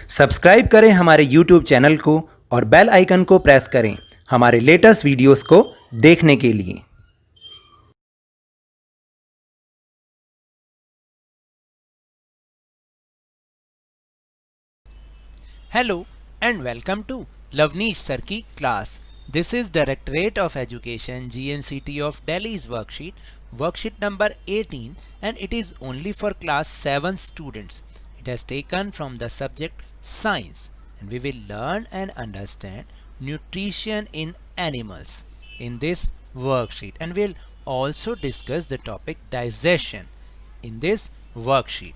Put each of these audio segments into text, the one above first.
Subscribe करें हमारे YouTube channel को और बेल आइकन को प्रेस करें हमारे लेटेस्ट वीडियोस को देखने के लिए। Hello and welcome to Lavneesh Sir की class. This is Directorate of Education GNCT of Delhi's worksheet number 18, and it is only for class 7 students. It has taken from the subject science, and we will learn and understand nutrition in animals in this worksheet, and we'll also discuss the topic digestion in this worksheet.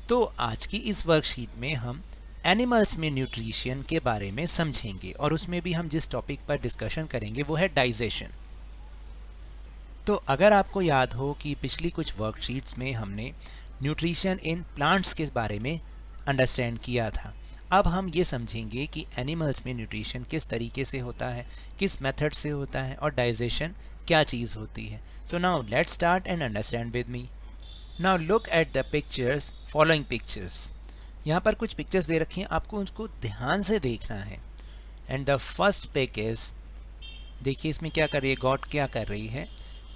तो आज की इस worksheet में हम animals में nutrition के बारे में समझेंगे और उसमें भी हम जिस टॉपिक पर डिस्कशन करेंगे वो है डाइजेशन। तो अगर आपको याद हो कि पिछली कुछ वर्कशीट्स में हमने न्यूट्रिशन इन प्लांट्स के बारे में अंडरस्टैंड किया था, अब हम ये समझेंगे कि एनिमल्स में न्यूट्रिशन किस तरीके से होता है, किस मेथड से होता है और डाइजेशन क्या चीज़ होती है। So now let's start and understand with me. Now look at the pictures, following pictures. यहाँ पर कुछ पिक्चर्स दे रखी हैं, आपको उनको ध्यान से देखना है। And the first pic is, देखिए इसमें क्या कर रही है, गोट क्या कर रही है,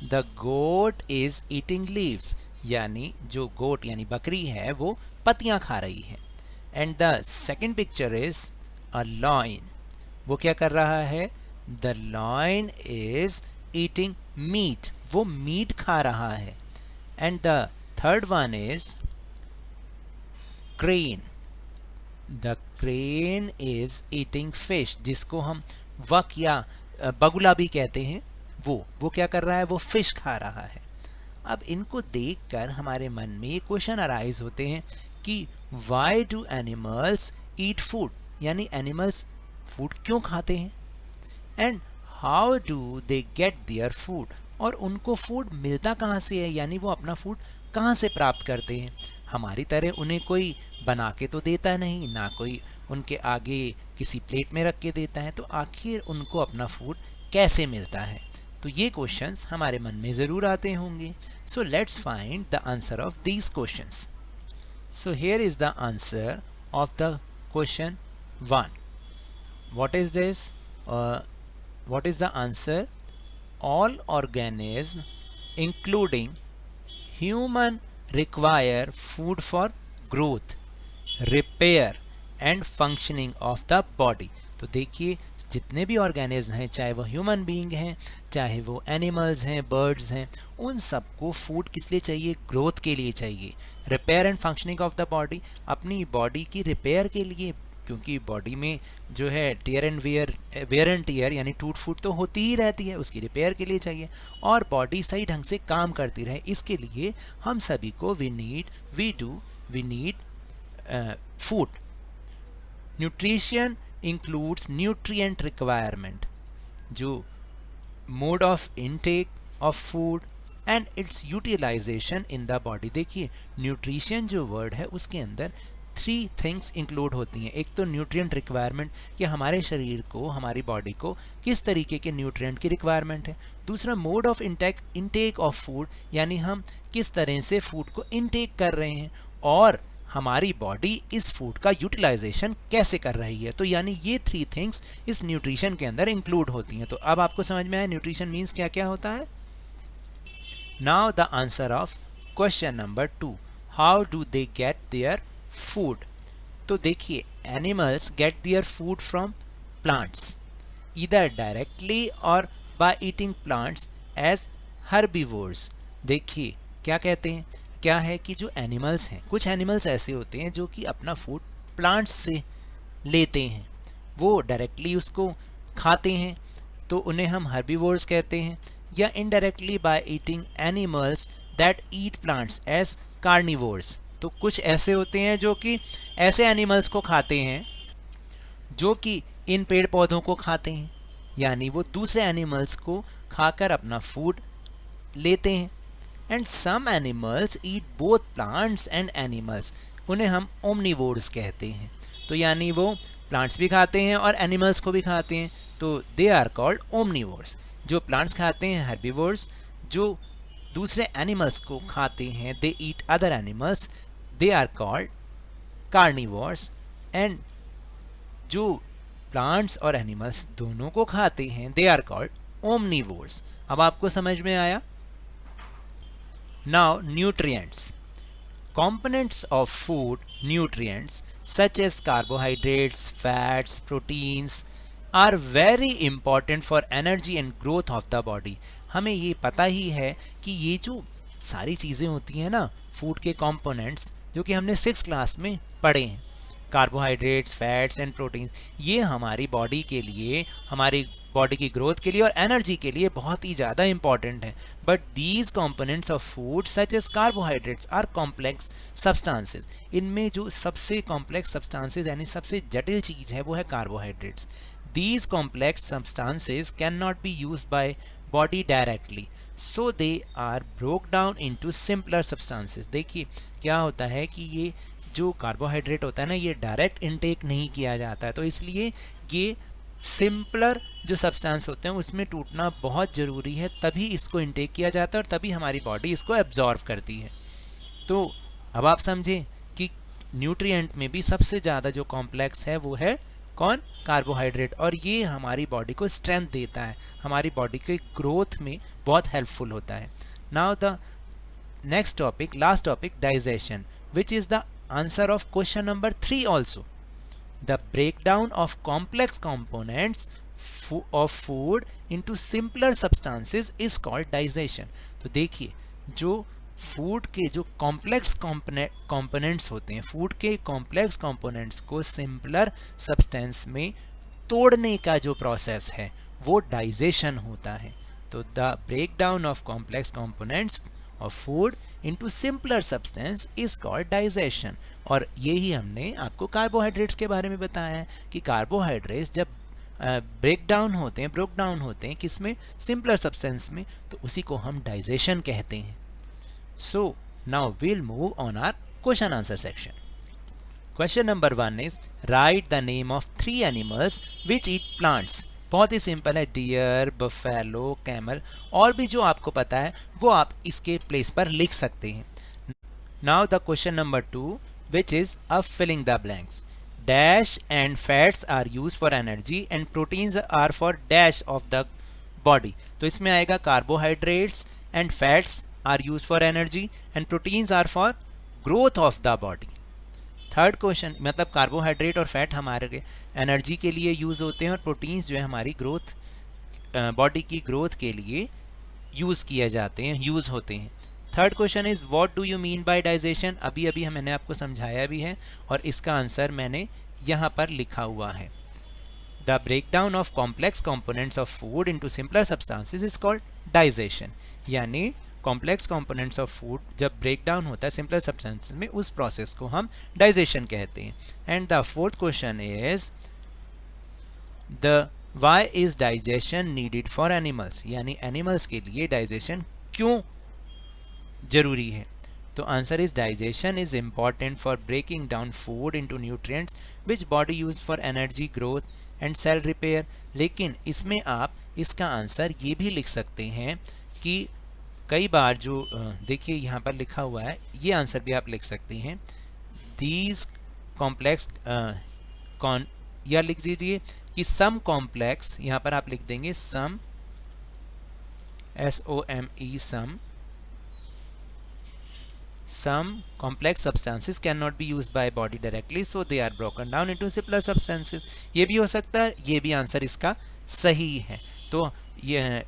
the goat is eating leaves, यानी जो गोट यानी बकरी है वो पत्तियाँ खा रही है। And the second picture is a lion, वो क्या कर रहा है, the lion is eating meat, वो मीट खा रहा है। And the third one is crane. The crane is eating fish, जिसको हम वक या बगुला भी कहते हैं, वो क्या कर रहा है, वो फिश खा रहा है। अब इनको देखकर हमारे मन में ये क्वेश्चन अराइज होते हैं कि why do animals eat food, यानी एनिमल्स फूड क्यों खाते हैं, and how do they get their food, और उनको फूड मिलता कहाँ से है, यानी वो अपना फूड कहाँ से प्राप्त करते हैं। हमारी तरह उन्हें कोई बना के तो देता नहीं, ना कोई उनके आगे किसी प्लेट में रख के देता है, तो आखिर उनको अपना फूड कैसे मिलता है। तो ये क्वेश्चंस हमारे मन में ज़रूर आते होंगे। So let's find the answer of these questions. So here is the answer of the question 1. What is this, what is the answer? All organisms including human require food for growth, repair and functioning of the body. तो देखिए जितने भी organism हैं, चाहे वो human being हैं, चाहे वो एनिमल्स हैं, बर्ड्स हैं, उन सबको फूड किस लिए चाहिए, ग्रोथ के लिए चाहिए। Repair and functioning of the body, अपनी बॉडी की रिपेयर के लिए, क्योंकि बॉडी में जो है tear and wear and tear यानी टूट फूट तो होती ही रहती है, उसकी रिपेयर के लिए चाहिए, और बॉडी सही ढंग से काम करती रहे, इसके लिए हम सभी को we need food. Nutrition includes nutrient requirement, जो mode of intake of food and its utilization in the body. देखिए न्यूट्रिशन जो वर्ड है उसके अंदर 3 थिंग्स इंक्लूड होती हैं। एक तो न्यूट्रिएंट रिक्वायरमेंट, कि हमारे शरीर को, हमारी बॉडी को किस तरीके के न्यूट्रिएंट की रिक्वायरमेंट है। दूसरा mode of intake of food, यानी हम किस तरह से फूड को इनटेक कर रहे हैं, और हमारी बॉडी इस फूड का यूटिलाइजेशन कैसे कर रही है। तो यानी ये 3 थिंग्स इस न्यूट्रिशन के अंदर इंक्लूड होती हैं। तो अब आपको समझ में आया न्यूट्रिशन मीन्स क्या क्या होता है। Now the answer of question number 2, how do they get their food. तो देखिए animals get their food from plants, either directly और by eating plants as herbivores. देखिए क्या कहते हैं, क्या है कि जो एनिमल्स हैं, कुछ एनिमल्स ऐसे होते हैं जो कि अपना फूड प्लांट्स से लेते हैं, वो डायरेक्टली उसको खाते हैं, तो उन्हें हम हर्बीवोर्स कहते हैं, या indirectly by eating animals that eat plants as carnivores. तो कुछ ऐसे होते हैं जो कि ऐसे एनिमल्स को खाते हैं जो कि इन पेड़ पौधों को खाते हैं, यानी वो दूसरे एनिमल्स को खाकर अपना फूड लेते हैं। And some animals eat both plants and animals, उन्हें हम ओमनिवोर्स कहते हैं। तो यानी वो प्लांट्स भी खाते हैं और एनिमल्स को भी खाते हैं, तो दे आर कॉल्ड ओमनिवोर्स। जो प्लांट्स खाते हैं हर्बीवोर्स, जो दूसरे एनिमल्स को खाते हैं, they eat other animals, they are called carnivores. And जो प्लांट्स और एनिमल्स दोनों को खाते हैं दे आर कॉल्ड ओमनीवोर्स। अब आपको समझ में आया। Now nutrients, components of food, nutrients such as carbohydrates, fats, proteins are very important for energy and growth of the body। हमें ये पता ही है कि ये जो सारी चीज़ें होती हैं ना फूड के कंपोनेंट्स, जो कि हमने 6th क्लास में पढ़े हैं, कार्बोहाइड्रेट्स, फैट्स एंड प्रोटीन्स, ये हमारी बॉडी के लिए, हमारी बॉडी की ग्रोथ के लिए और एनर्जी के लिए बहुत ही ज़्यादा इंपॉर्टेंट है। But these components of food such as carbohydrates are complex substances. इनमें जो सबसे कॉम्प्लेक्स सब्सटेंसेस यानी सबसे जटिल चीज़ है वो है carbohydrates. These complex substances can not be used by body directly, so they are broke down into simpler substances. देखिए क्या होता है कि ये जो कार्बोहाइड्रेट होता है ना, ये डायरेक्ट इनटेक नहीं किया जाता है, तो इसलिए ये सिंपलर जो सब्सटेंस होते हैं उसमें टूटना बहुत ज़रूरी है, तभी इसको इनटेक किया जाता है और तभी हमारी बॉडी इसको एब्जॉर्व करती है। तो अब आप समझें कि न्यूट्रिएंट में भी सबसे ज़्यादा जो कॉम्प्लेक्स है वो है कौन? कार्बोहाइड्रेट। और ये हमारी बॉडी को स्ट्रेंथ देता है, हमारी बॉडी के ग्रोथ में बहुत हेल्पफुल होता है। Now the next topic, last topic, digestion, which is the answer of question number 3 also. The breakdown of complex components of food into simpler substances is called digestion। तो देखिए जो food के जो complex components होते हैं, food के complex components को simpler substance में तोड़ने का जो प्रोसेस है वो डाइजेशन होता है। तो the breakdown of complex components of food into simpler substance is called digestion। और यही हमने आपको कार्बोहाइड्रेट्स के बारे में बताया है कि कार्बोहाइड्रेट्स जब ब्रेक डाउन होते हैं किसमें? सिंपलर सब्सटेंस में, तो उसी को हम डाइजेशन कहते हैं। So now we'll move on our question answer section. Question number 1 is write the name of 3 animals which eat plants. बहुत ही सिंपल है, डियर, बफेलो, कैमल, और भी जो आपको पता है वो आप इसके प्लेस पर लिख सकते हैं। Now the question number 2 which is अब filling the blanks. Dash and fats are use for energy and proteins are for dash of the body. तो इसमें आएगा carbohydrates and fats are use for energy and proteins are for growth of the body. Third question, मतलब carbohydrate और fat हमारे energy के लिए use होते हैं और प्रोटीन्स जो है हमारी ग्रोथ, बॉडी की ग्रोथ के लिए यूज़ होते हैं। Third question is what do you mean by digestion. अभी मैंने आपको समझाया भी है और इसका आंसर मैंने यहाँ पर लिखा हुआ है। The breakdown of complex components of food into simpler substances is called digestion. यानी कॉम्प्लेक्स कंपोनेंट्स ऑफ फूड जब ब्रेक डाउन होता है सिंपलर सब्सटेंसेस में, उस प्रोसेस को हम डाइजेशन कहते हैं। And the fourth question is the why is digestion needed for animals. यानी एनिमल्स के लिए डाइजेशन क्यों जरूरी है। तो answer is digestion is important for breaking down food into nutrients which body use for energy, growth and cell repair. लेकिन इसमें आप इसका आंसर ये भी लिख सकते हैं कि कई बार जो देखिए यहाँ पर लिखा हुआ है, ये आंसर भी आप लिख सकते हैं, दीज कॉम्प्लेक्स या लिख दीजिए कि सम कॉम्प्लेक्स, यहाँ पर आप लिख देंगे सम, SOME, some complex substances cannot be used by body directly, so they are broken down into simpler substances। ये भी हो सकता है, ये भी आंसर इसका सही है। तो ये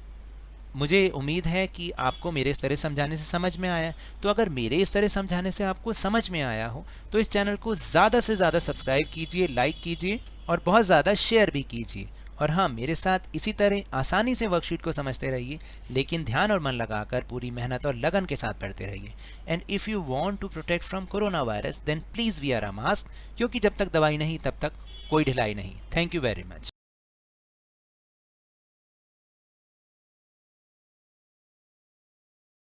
मुझे उम्मीद है कि आपको मेरे इस तरह समझाने से समझ में आया। तो अगर मेरे इस तरह समझाने से आपको समझ में आया हो तो इस चैनल को ज़्यादा से ज़्यादा सब्सक्राइब कीजिए, लाइक कीजिए और बहुत ज़्यादा शेयर भी कीजिए। और हाँ, मेरे साथ इसी तरह आसानी से वर्कशीट को समझते रहिए, लेकिन ध्यान और मन लगाकर पूरी मेहनत और लगन के साथ पढ़ते रहिए। And if you want to protect from corona virus then please wear a mask, क्योंकि जब तक दवाई नहीं तब तक कोई ढिलाई नहीं। Thank you very much.